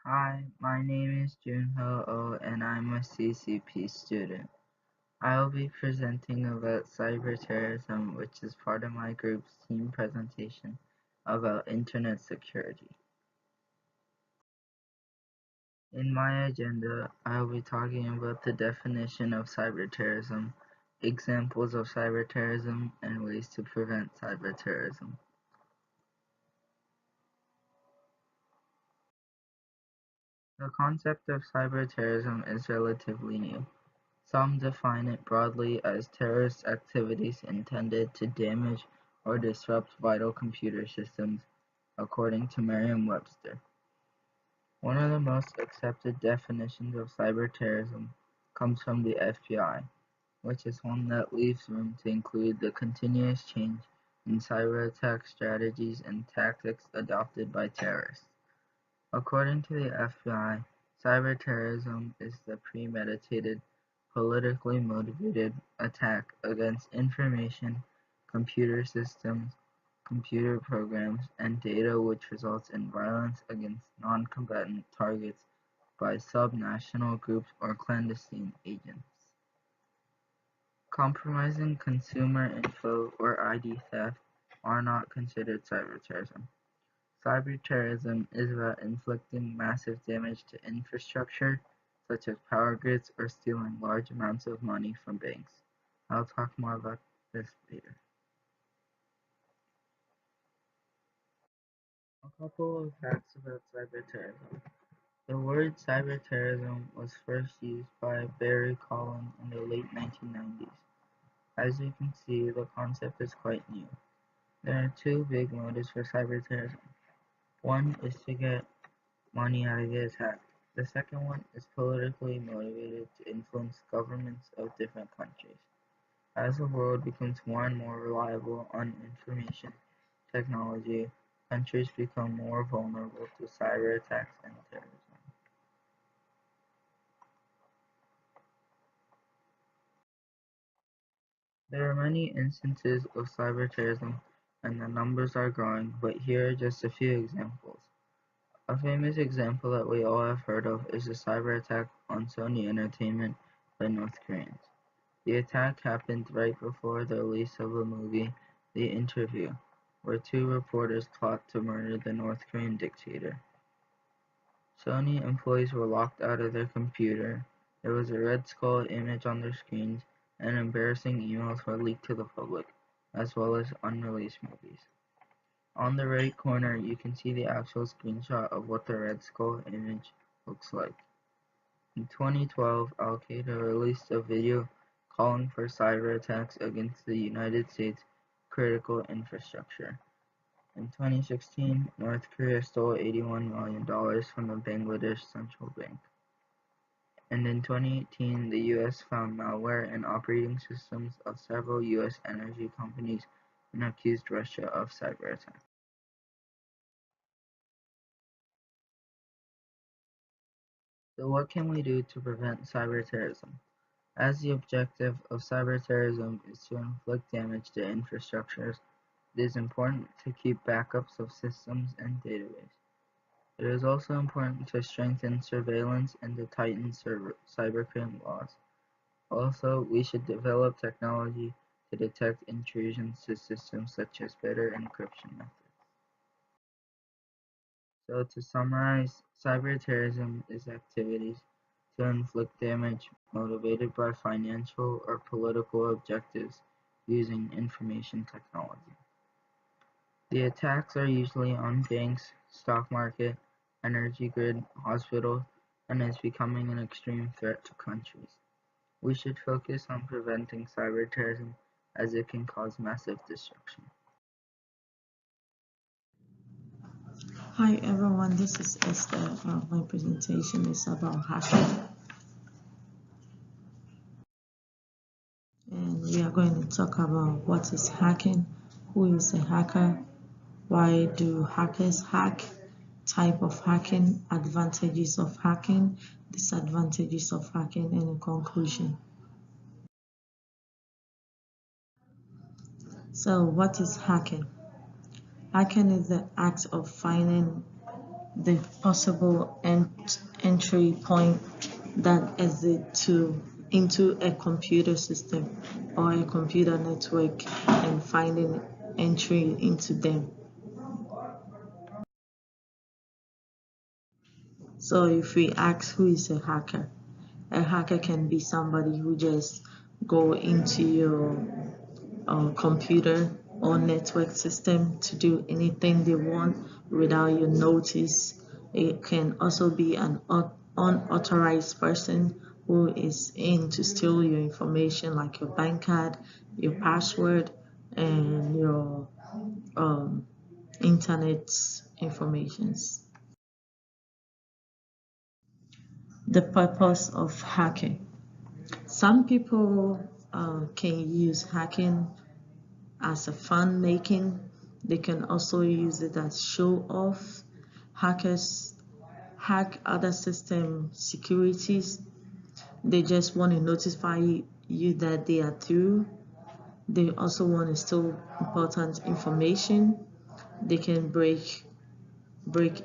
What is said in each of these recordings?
Hi, my name is Junho Oh and I'm a CCP student. I will be presenting about cyberterrorism, which is part of my group's team presentation about internet security. In my agenda, I will be talking about the definition of cyberterrorism, examples of cyberterrorism, and ways to prevent cyberterrorism. The concept of cyberterrorism is relatively new. Some define it broadly as terrorist activities intended to damage or disrupt vital computer systems, according to Merriam-Webster. One of the most accepted definitions of cyberterrorism comes from the FBI, which is one that leaves room to include the continuous change in cyber attack strategies and tactics adopted by terrorists. According to the FBI, cyberterrorism is the premeditated, politically motivated attack against information, computer systems, computer programs, and data which results in violence against non-combatant targets by subnational groups or clandestine agents. Compromising consumer info or ID theft are not considered cyberterrorism. Cyberterrorism is about inflicting massive damage to infrastructure, such as power grids, or stealing large amounts of money from banks. I'll talk more about this later. A couple of facts about cyberterrorism. The word cyberterrorism was first used by Barry Collin in the late 1990s. As you can see, the concept is quite new. There are two big motives for cyberterrorism. One is to get money out of the attack. The second one is politically motivated to influence governments of different countries. As the world becomes more and more reliable on information technology, countries become more vulnerable to cyber attacks and terrorism. There are many instances of cyber terrorism and the numbers are growing, but here are just a few examples. A famous example that we all have heard of is the cyber attack on Sony Entertainment by North Koreans. The attack happened right before the release of the movie The Interview, where two reporters plot to murder the North Korean dictator. Sony employees were locked out of their computer, there was a Red Skull image on their screens, and embarrassing emails were leaked to the public, as well as unreleased movies. On the right corner you can see the actual screenshot of what the Red Skull image looks like. In 2012, Al-Qaeda released a video calling for cyber attacks against the United States' critical infrastructure. In 2016, North Korea stole $81 million from the Bangladesh Central Bank. And in 2018, the US found malware in operating systems of several US energy companies and accused Russia of cyber attacks. So what can we do to prevent cyber terrorism? As the objective of cyber terrorism is to inflict damage to infrastructures, it is important to keep backups of systems and databases. It is also important to strengthen surveillance and to tighten cybercrime laws. Also, we should develop technology to detect intrusions to systems such as better encryption methods. So to summarize, cyberterrorism is activities to inflict damage motivated by financial or political objectives using information technology. The attacks are usually on banks, stock market, energy grid, hospitals, and is becoming an extreme threat to countries. We should focus on preventing cyberterrorism as it can cause massive destruction. Hi everyone, this is Esther. My presentation is about hacking, and we are going to talk about what is hacking, who is a hacker, why do hackers hack, type of hacking, advantages of hacking, disadvantages of hacking, and in conclusion. So what is hacking? Hacking is the act of finding the possible entry point that exit into a computer system or a computer network and finding entry into them. So if we ask who is a hacker can be somebody who just go into your computer or network system to do anything they want without your notice. It can also be an unauthorized person who is in to steal your information like your bank card, your password, and your internet informations. The purpose of hacking. Some people can use hacking as a fun making. They can also use it as show off. Hackers hack other system securities. They just want to notify you that they are through. They also want to steal important information. They can break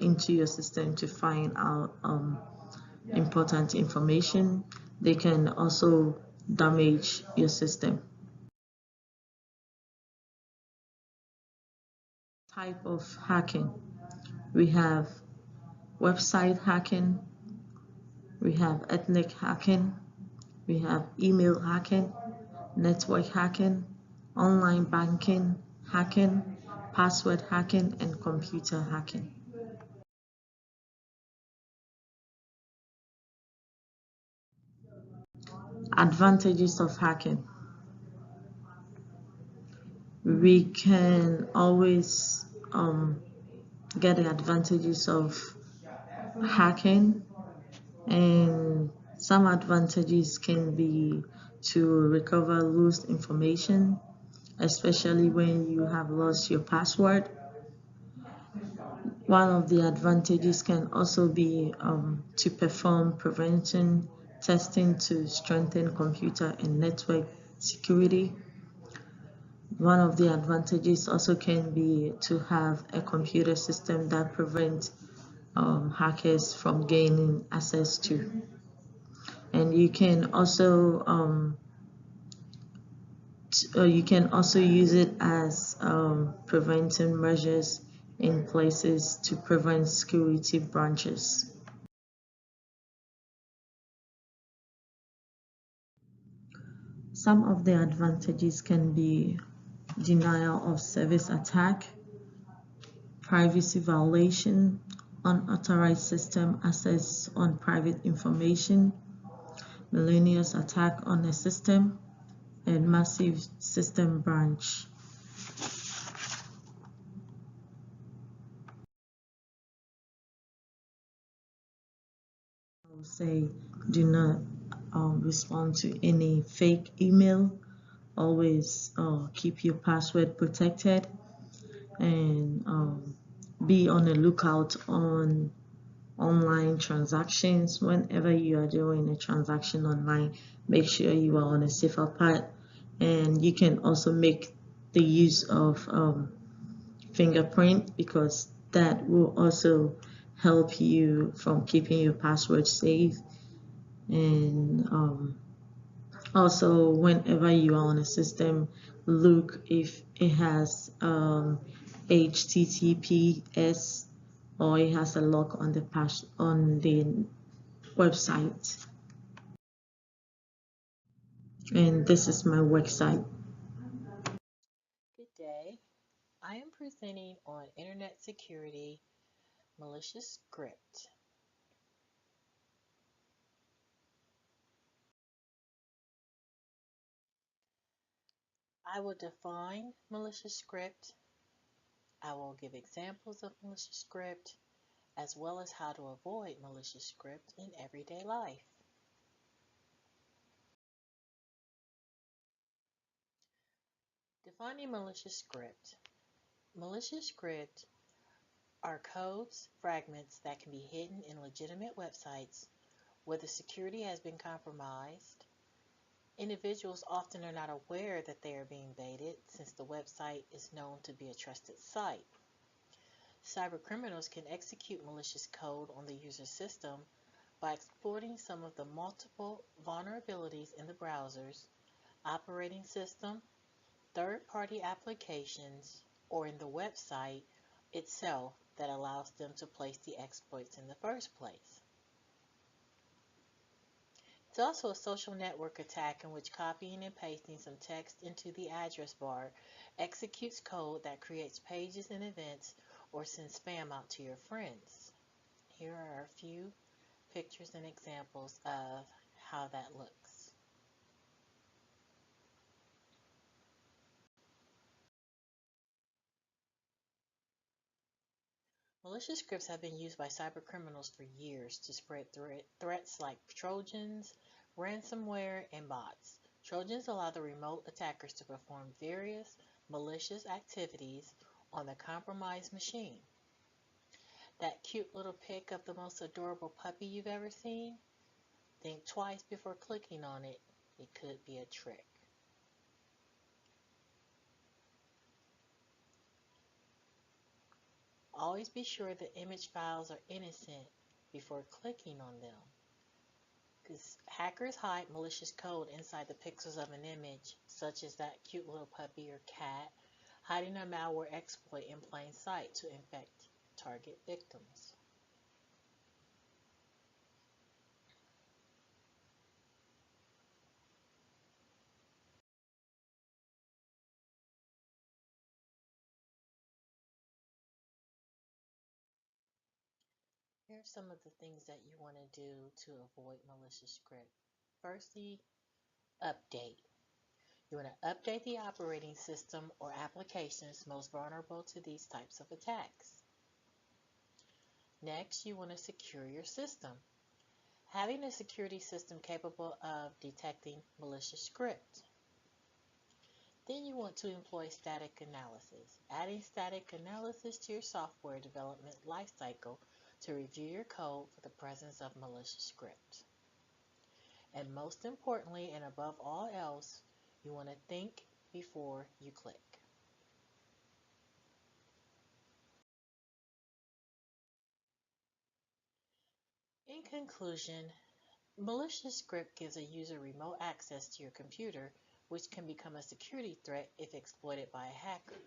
into your system to find out important information. They can also damage your system. Type of hacking. We have website hacking, we have ethnic hacking, we have email hacking, network hacking, online banking hacking, password hacking, and computer hacking. Advantages of hacking. We can always get the advantages of hacking, and some advantages can be to recover lost information, especially when you have lost your password. One of the advantages can also be to perform prevention testing to strengthen computer and network security. One of the advantages also can be to have a computer system that prevents hackers from gaining access to. And you can also use it as preventing measures in places to prevent security breaches. Some of the advantages can be denial of service attack, privacy violation, unauthorized system access on private information, malicious attack on a system, and massive system breach. I will say do not respond to any fake email. Always keep your password protected, and be on the lookout on online transactions. Whenever you are doing a transaction online, make sure you are on a safer part, and you can also make the use of fingerprint, because that will also help you from keeping your password safe. And also, whenever you are on a system, look if it has HTTPS or it has a lock on the website. And this is my website. Good day. I am presenting on Internet Security Malicious Script. I will define malicious script. I will give examples of malicious script, as well as how to avoid malicious script in everyday life. Defining malicious script. Malicious script are codes, fragments that can be hidden in legitimate websites where the security has been compromised. Individuals often are not aware that they are being baited, since the website is known to be a trusted site. Cybercriminals can execute malicious code on the user's system by exploiting some of the multiple vulnerabilities in the browsers, operating system, third-party applications, or in the website itself that allows them to place the exploits in the first place. It's also a social network attack in which copying and pasting some text into the address bar executes code that creates pages and events or sends spam out to your friends. Here are a few pictures and examples of how that looks. Malicious scripts have been used by cybercriminals for years to spread threats like Trojans, ransomware, and bots. Trojans allow the remote attackers to perform various malicious activities on the compromised machine. That cute little pic of the most adorable puppy you've ever seen? Think twice before clicking on it. It could be a trick. Always be sure the image files are innocent before clicking on them, because hackers hide malicious code inside the pixels of an image, such as that cute little puppy or cat, hiding a malware exploit in plain sight to infect target victims. Here are some of the things that you want to do to avoid malicious script. Firstly, update. You want to update the operating system or applications most vulnerable to these types of attacks. Next, you want to secure your system. Having a security system capable of detecting malicious script. Then you want to employ static analysis. Adding static analysis to your software development lifecycle to review your code for the presence of malicious script. And most importantly, and above all else, you want to think before you click. In conclusion, malicious script gives a user remote access to your computer, which can become a security threat if exploited by a hacker.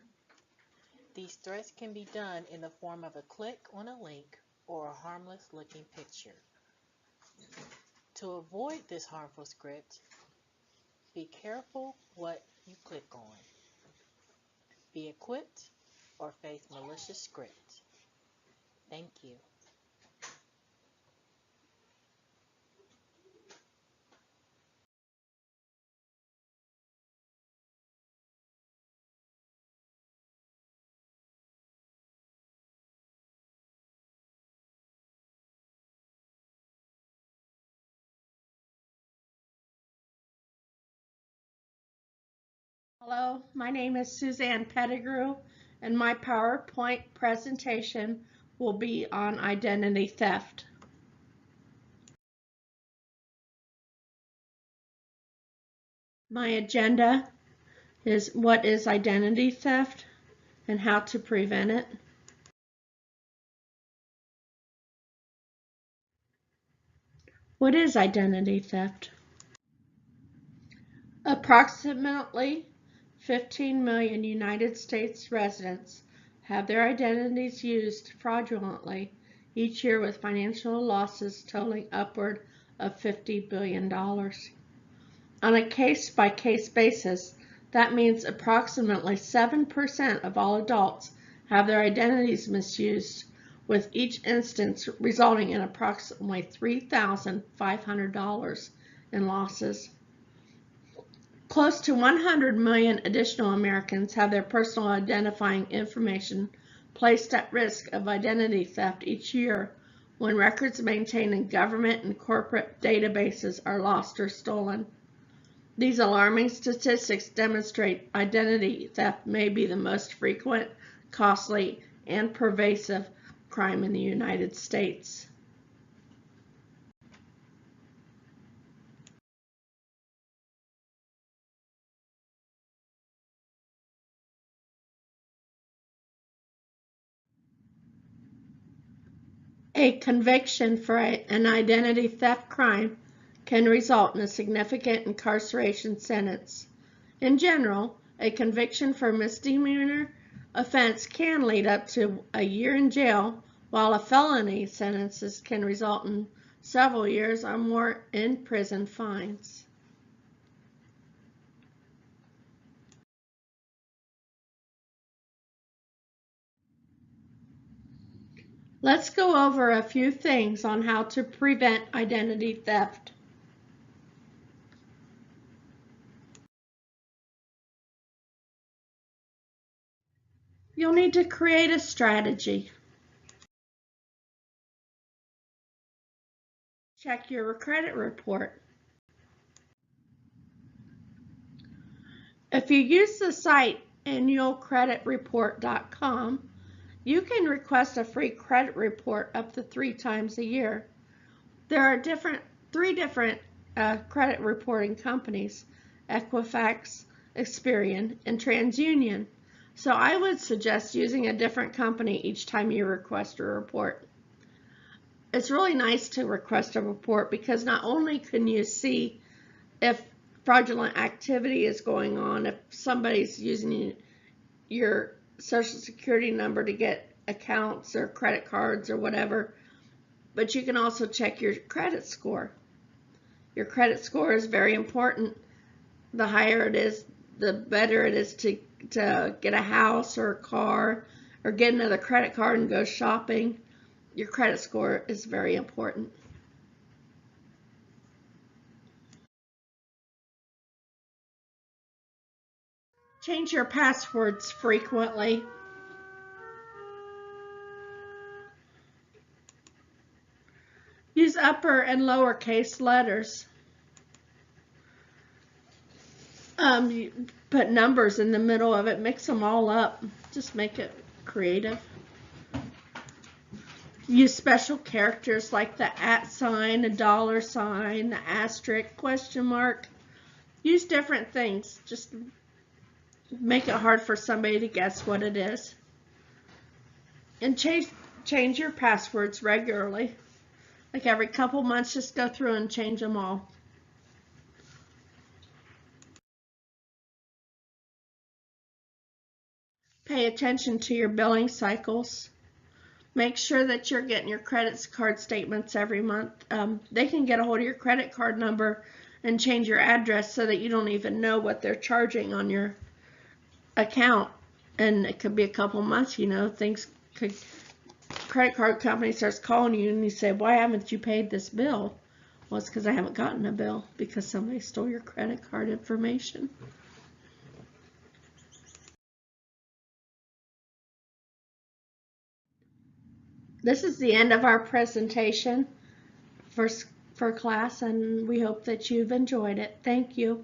These threats can be done in the form of a click on a link or a harmless looking picture. To avoid this harmful script, be careful what you click on. Be equipped or face malicious script. Thank you. Hello, my name is Suzanne Pettigrew, and my PowerPoint presentation will be on identity theft. My agenda is what is identity theft and how to prevent it. What is identity theft? Approximately 15 million United States residents have their identities used fraudulently each year, with financial losses totaling upward of $50 billion. On a case-by-case basis, that means approximately 7% of all adults have their identities misused, with each instance resulting in approximately $3,500 in losses. Close to 100 million additional Americans have their personal identifying information placed at risk of identity theft each year when records maintained in government and corporate databases are lost or stolen. These alarming statistics demonstrate identity theft may be the most frequent, costly, and pervasive crime in the United States. A conviction for an identity theft crime can result in a significant incarceration sentence. In general, a conviction for a misdemeanor offense can lead up to a year in jail, while a felony sentences can result in several years or more in prison fines. Let's go over a few things on how to prevent identity theft. You'll need to create a strategy. Check your credit report. If you use the site annualcreditreport.com, you can request a free credit report up to 3 times a year. There are three different credit reporting companies: Equifax, Experian, and TransUnion. So I would suggest using a different company each time you request a report. It's really nice to request a report because not only can you see if fraudulent activity is going on, if somebody's using your social security number to get accounts or credit cards or whatever, but you can also check your credit score. Your credit score is very important. The higher it is, the better it is to get a house or a car or get another credit card and go shopping. Your credit score is very important. Change your passwords frequently. Use upper and lowercase letters. You put numbers in the middle of it, mix them all up. Just make it creative. Use special characters like the @ sign, a $sign, the asterisk, question mark. Use different things. Just make it hard for somebody to guess what it is. And change your passwords regularly. Like every couple months, just go through and change them all. Pay attention to your billing cycles. Make sure that you're getting your credit card statements every month. They can get a hold of your credit card number and change your address so that you don't even know what they're charging on your account. And it could be a couple months, credit card company starts calling you and you say, why haven't you paid this bill? Well, it's because I haven't gotten a bill because somebody stole your credit card information. This is the end of our presentation for class, and we hope that you've enjoyed it. Thank you.